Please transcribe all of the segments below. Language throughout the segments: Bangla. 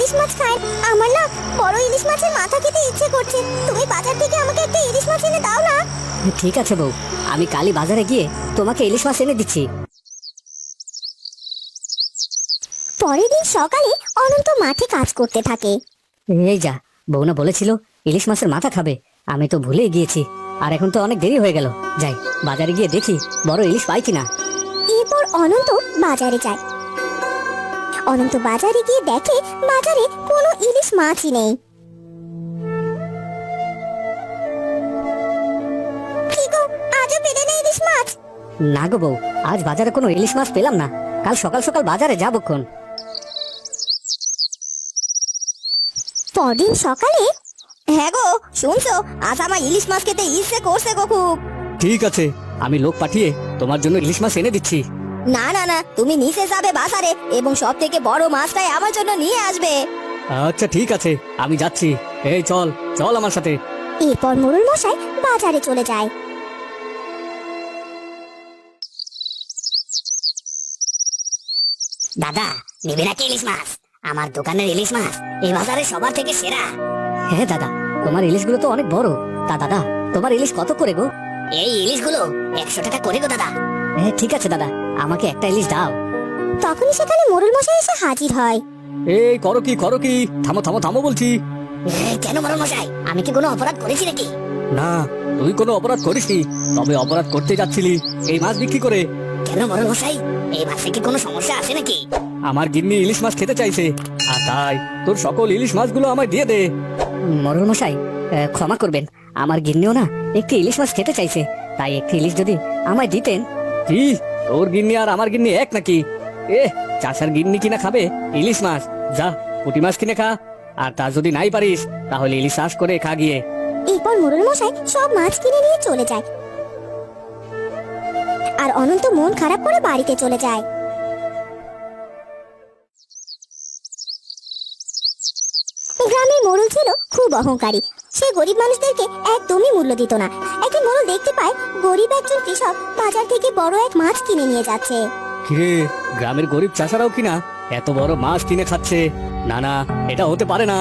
ইলিশ মাছ খায়। আমার না বড় ইলিশ মাছের মাথা খেতে ইচ্ছে করছে। তুমি বাজার থেকে আমাকে একটা ইলিশ মাছ এনে দাও না। ঠিক আছে বউ, আমি কালই বাজারে গিয়ে তোমাকে ইলিশ মাছ এনে দিচ্ছি। পরের দিন সকালে অনন্ত মাঠে কাজ করতে থাকে। এই যা, বউ না বলেছিল ইলিশ মাছের মাথা খাবে, আমি তো ভুলে গিয়েছি। আর এখন তো অনেক দেরি হয়ে গেল, যাই বাজারে গিয়ে দেখি বড় ইলিশ পাই কিনা। এরপর অনন্ত বাজারে যায়। অনন্ত বাজারে গিয়ে দেখে বাজারে কোনো ইলিশ মাছই নেই। কি গো, আজও পেলে না ইলিশ মাছ? না গো বউ, আজ বাজারে কোনো ইলিশ মাছ পেলাম না। কাল সকাল সকাল বাজারে যাবো কোন। পরদিন সকালে, হ্যাঁ গো শুনছো, আজ আমার ইলিশ মাছ খেতে ইচ্ছে করছে গো খুব। ঠিক আছে, আমি লোক পাঠিয়ে তোমার জন্য ইলিশ মাছ এনে দিচ্ছি। না না না, তুমি নিচে যাবে বাজারে এবং সব থেকে বড় মাছটাই আমার জন্য নিয়ে আসবে। আচ্ছা ঠিক আছে, আমি যাচ্ছি। এই চল চল আমার সাথে। এরপর মোড়ল মশাই বাজারে চলে যায়। দাদা, নেবে নাকি ইলিশ মাছ? আমার দোকানের ইলিশ মাছ এই বাজারে সবার থেকে সেরা। হ্যাঁ দাদা, তোমার ইলিশগুলো তো অনেক বড়। তা দাদা, তোমার ইলিশ কত করে গো? এই ইলিশগুলো 100 টাকা করে গো দাদা। হ্যাঁ ঠিক আছে দাদা, আমাকে একটা ইলিশ দাও। তখনই সেখানে মোড়ল মশাই এসে হাজির হয়। এই করো কি, থামো থামো থামো বলছি। কেন মোড়ল মশাই, আমি কি কোনো অপরাধ করেছি নাকি? না, তুই কোনো অপরাধ করিসনি, তবে অপরাধ করতে যাচ্ছিলি এই মাছ বিক্রি করে। কেন মোড়ল মশাই, এই মাছে কি কোনো সমস্যা আছে নাকি? আমার গিন্নি ইলিশ মাছ খেতে চাইছে, আর তাই তোর সকল ইলিশ মাছগুলো আমায় দিয়ে দে। মোড়ল মশাই, ক্ষমা করবেন, আমার গিন্নিও না একটি ইলিশ মাছ খেতে চাইছে, তাই একটি ইলিশ যদি আমায় দিতেন। কি, তোর গিন্নি আর আমার গিন্নি এক নাকি? চাষার গিন্নি কিনা খাবে ইলিশ মাছ? যা পুঁটি মাছ কিনে খা, আর তা যদি নাই পারিস তাহলে ইলিশ চাষ করে খা গিয়ে। এরপর মোড়ল মশাই সব মাছ কিনে নিয়ে চলে যায়, আর অনন্ত মন খারাপ করে বাড়িতে চলে যায়। গ্রামের মোড়ল ছিল খুব অহংকারী। সে গরিব মানুষদেরকে একদমই মূল্য দিত না। একদিন মোড়ল দেখতে পায় গরিব একজন কৃষক বাজার থেকে বড় এক মাছ কিনে নিয়ে যাচ্ছে। কিরে, গ্রামের গরিব চাষারাও কিনা এত বড় মাছ কিনে খাচ্ছে? না না, এটা হতে পারে না।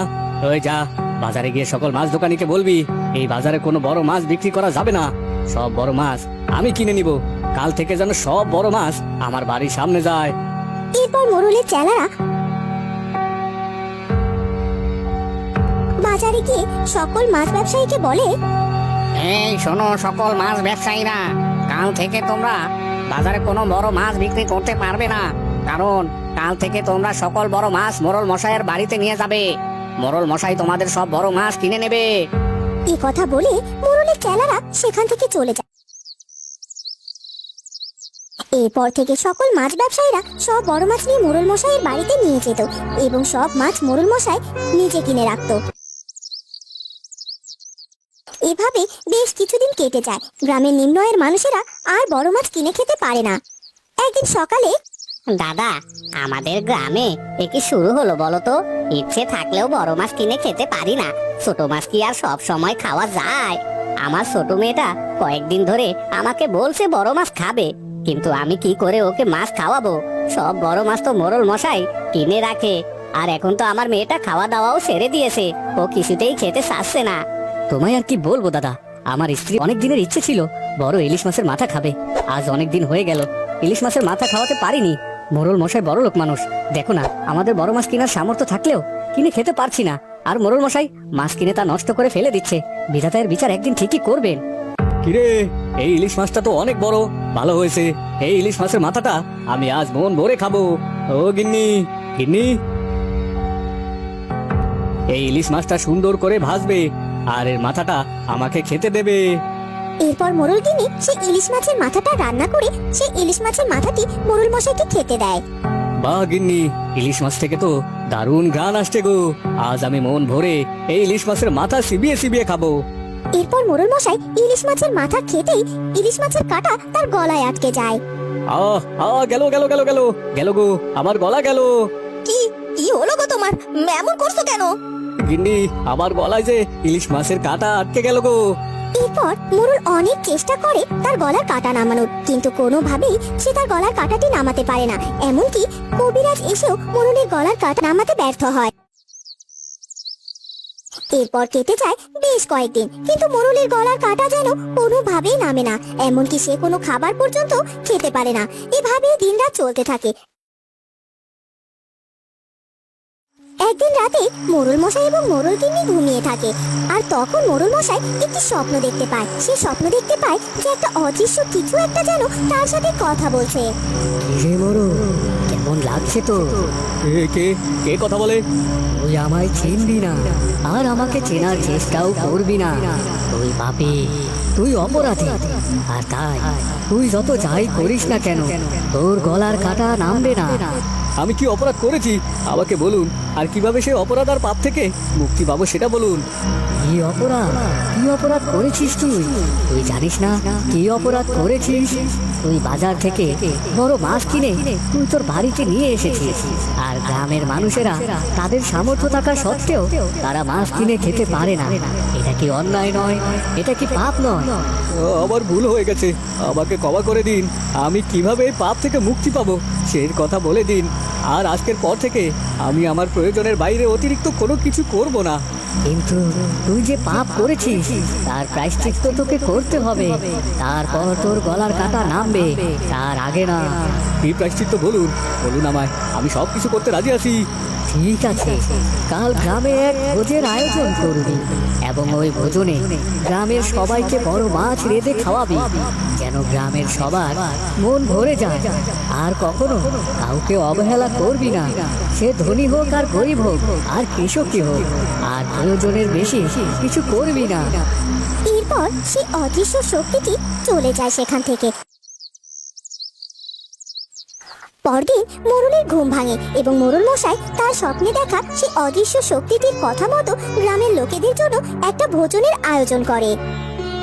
ওই যা, বাজারে গিয়ে সকল মাছ দোকানিকে বলবি এই বাজারে কোনো বড় মাছ বিক্রি করা যাবে না। সব বড় মাছ আমি কিনে নিব। কাল থেকে যেন সব বড় মাছ আমার বাড়ির সামনে যায়। এরপর মোড়লের চেলারা বাজারে গিয়ে সকল মাছ ব্যবসায়ীকে বলে, এই শোনো সকল মাছ ব্যবসায়ীরা, কাল থেকে তোমরা বাজারে কোনো বড় মাছ বিক্রি করতে পারবে না, কারণ কাল থেকে তোমরা সকল বড় মাছ মোড়ল মশাইয়ের বাড়িতে নিয়ে যাবে। মোড়ল মশাই তোমাদের সব বড় মাছ কিনে নেবে। এই কথা বলে মোড়লের চেলারা সেখান থেকে চলে যায়। এরপর থেকে সকল মাছ ব্যবসায়ীরা সব বড় মাছ নিয়ে মোড়ল মশাইয়ের বাড়িতে নিয়ে যেত এবং সব মাছ মোড়ল মশাই নিজে কিনে রাখতো। এভাবে বেশ কিছুদিন কেটে যায়। গ্রামের নিম্ন আয়ের মানুষেরা আর বড় মাছ কিনে খেতে পারে না। একদিন সকালে, দাদা, আমাদের গ্রামে কি শুরু হলো বলো তো? ইচ্ছে থাকলেও বড় মাছ কিনে খেতে পারি না। ছোট মাছ কি আর সব সময় খাওয়া যায়? আমার ছোট মেয়েটা কয়েকদিন ধরে আমাকে বলছে বড় মাছ খাবে, কিন্তু আমি কি করে ওকে মাছ খাওয়াবো? সব বড় মাছ তো মোড়ল মশাই কিনে রাখে, আর এখন তো আমার মেয়েটা খাওয়া দাওয়াও ছেড়ে দিয়েছে, ও কিছুতেই খেতে চাচ্ছে না। তোমায় আর কি বলবো দাদা, আমার স্ত্রী অনেক দিনের ইচ্ছে ছিল বড় ইলিশ মাছের মাথা খাবে। আজ অনেক দিন হয়ে গেল ইলিশ মাছের মাথা খাওয়াতে পারিনি। মোড়ল মশাই বড় লোক মানুষ, দেখো না আমাদের বড় মাছ কেনার সামর্থ্য থাকলেও কিনে খেতে পারছি না, আর মোড়ল মশাই মাছ কিনে তা নষ্ট করে ফেলে দিচ্ছে। বিধাতার বিচার একদিন ঠিকই করবেন। কিরে, এই ইলিশ মাছটা তো অনেক বড়, ভালো হয়েছে। এই ইলিশ মাছের মাথাটা আমি আজ মন ভরে খাবো। ও গিন্নি, গিন্নি, এই ইলিশ মাছটা সুন্দর করে ভাজবে আর এর মাথাটা আমাকে খেতে দেবে। এরপর মোড়ল গিন্নি সে ইলিশ মাছের মাথাটা রান্না করে সে ইলিশ মাছের মাথাটি মোড়ল মশাইকে খেতে দেয়। বাহ গিন্নি, ইলিশ মাছ থেকে তো দারুণ ঘ্রাণ আসছে গো। আজ আমি মন ভরে এই ইলিশ মাছের মাথা চিবিয়ে চিবিয়ে খাবো। এরপর মোড়ল মশাই ইলিশ মাছের মাথা খেতেই ইলিশ মাছের কাঁটা তার গলায় আটকে যায়। আহ আহ, গেল গেল গেল গেল গেল গো, আমার গলা গেল। কি কি হলো গো তোমার? এমন করছো কেন? গিন্নি, আমার গলায় যে ইলিশ মাছের কাঁটা আটকে গেল গো। এরপর মোড়ল অনেক চেষ্টা করে তার গলার কাঁটা নামানোর, কিন্তু কোনোভাবেই সে তার গলার কাঁটাটি নামাতে পারে না। এমনকি কবিরাজ এসেও মোড়লের গলার কাঁটা নামাতে ব্যর্থ হয়। এরপর কেটে যায় বেশ কয়েকদিন, কিন্তু মোরলের গলার কাটা যেন কোনোভাবেই নামে না, এমনকি সে কোনো খাবার পর্যন্ত খেতে পারে না। এভাবেই দিনরাত চলতে থাকে। একদিন রাতে মোরল মশাই এবং মোরল গিন্নি ঘুমিয়ে থাকে, আর তখন মোরল মশাই একটি স্বপ্ন দেখতে পায়। সে স্বপ্ন দেখতে পায় যে একটা অদৃশ্য কিছু একটা যেন তার সাথে কথা বলছে। রে মোরল, কেমন লাগছে তো? কে কে কথা বলে? তুই আমায় চিনবি না, আর আমাকে চেনার চেষ্টাও করবি না। তুই পাপী, তুই অপরাধী, আর তাই তুই যত যাই করিস না কেন, তোর গলার কাটা নামবে না। আমি কি অপরাধ করেছি আমাকে বলুন, আর কিভাবে সে অপরাধ আর পাপ থেকে মুক্তি পাবো সেটা বলুন। কি অপরাধ করেছিস তুই? তুই জানিস না কি অপরাধ করেছিস? তুই বাজার থেকে বড় মাছ কিনে তুই তোর বাড়িতে নিয়ে এসেছিস, আর গ্রামের মানুষেরা তাদের সামর্থ্য থাকা সত্ত্বেও তারা মাছ কিনে খেতে পারে না। এটা কি অন্যায় নয়? এটা কি পাপ নয়? আমার ভুল হয়ে গেছে, আমাকে ক্ষমা করে দিন। আমি কিভাবে এই পাপ থেকে মুক্তি পাবো সেই কথা বলে দিন। আর আজকের পর থেকে আমি আমার প্রয়োজনের বাইরে অতিরিক্ত কোনো কিছু করব না। কিন্তু তুই যে পাপ করেছিস তার প্রায়শ্চিত্ত তোকে করতে হবে, তারপর তোর গলার কাটা নামবে, তার আগে না। কি প্রায়শ্চিত্ত বলুন বলুন আমায়, আমি সব কিছু করতে রাজি আছি। ঠিক আছে, কাল গ্রামে এক ভোজের আয়োজন করবি, এবং ওই ভোজনে গ্রামের সবাইকে বড় মাছ রেঁধে খাওয়াবি, যেন গ্রামের সবার মন ভরে যায়। আর কখনো কাউকে অবহেলা করবি না, সে ধনী হোক আর গরিব হোক আর কৃষকই হোক, আর প্রয়োজনের বেশি কিছু করবি না। এরপর সেই অদৃশ্য শক্তিটি চলে যায় সেখান থেকে। পরদিন মোরলের ঘুম ভাঙে এবং মোরল মশাই তার স্বপ্নে দেখা সেই অদৃশ্য শক্তিটির কথা মতো গ্রামের লোকেদের জন্য একটা ভোজনের আয়োজন করে।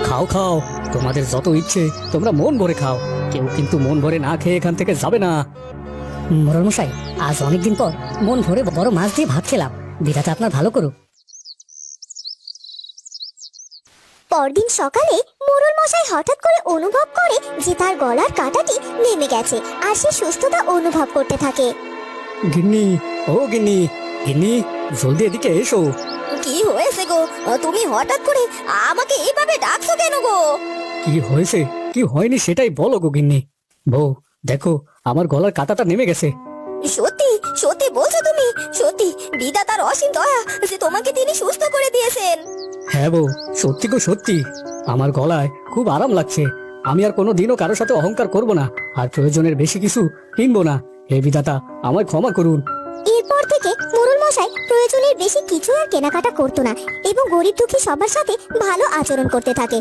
খাও খাও, তোমাদের যত ইচ্ছে তোমরা মন ভরে খাও, কেউ কিন্তু মন ভরে না খেয়ে এখান থেকে যাবে না। মোরল মশাই, আজ অনেকদিন পর মন ভরে বড় মাছ দিয়ে ভাত খেলাম, বিধাতা আপনার ভালো করুক। পরদিন সকালে মোরল মশাই হঠাৎ করে অনুভব করে যে তার গলার কাঁটাটি নেমে গেছে, আর সে সুস্থতা অনুভব করতে থাকে। গিন্নি, ও গিন্নি, গিন্নি জলদি এদিকে এসো। কি হয়েছে গো? তুমি হঠাৎ করে আমাকে এইভাবে ডাকছো কেন গো? কি হয়েছে কি হয়নি সেটাই বলো গো গিন্নি। বউ দেখো, আমার গলার কাঁটাটা নেমে গেছে। সত্যি সত্যি বলছো তুমি? সত্যি বিধাতার অসীম দয়া যে তোমাকে তিনি সুস্থ করে দিয়েছেন। হ্যাঁ বউ, সত্যি গো সত্যি। আমার গলায় খুব আরাম লাগছে। আমি আর কোনো দিনও কারোর সাথে অহংকার করব না, আর প্রয়োজনের বেশি কিছু কিনবো না। হে বিধাতা, আমায় ক্ষমা করুন। এরপর থেকে মোরল মশাই প্রয়োজনের বেশি কিছু আর কেনাকাটা করতো না এবং গরিব দুঃখী সবার সাথে ভালো আচরণ করতে থাকে।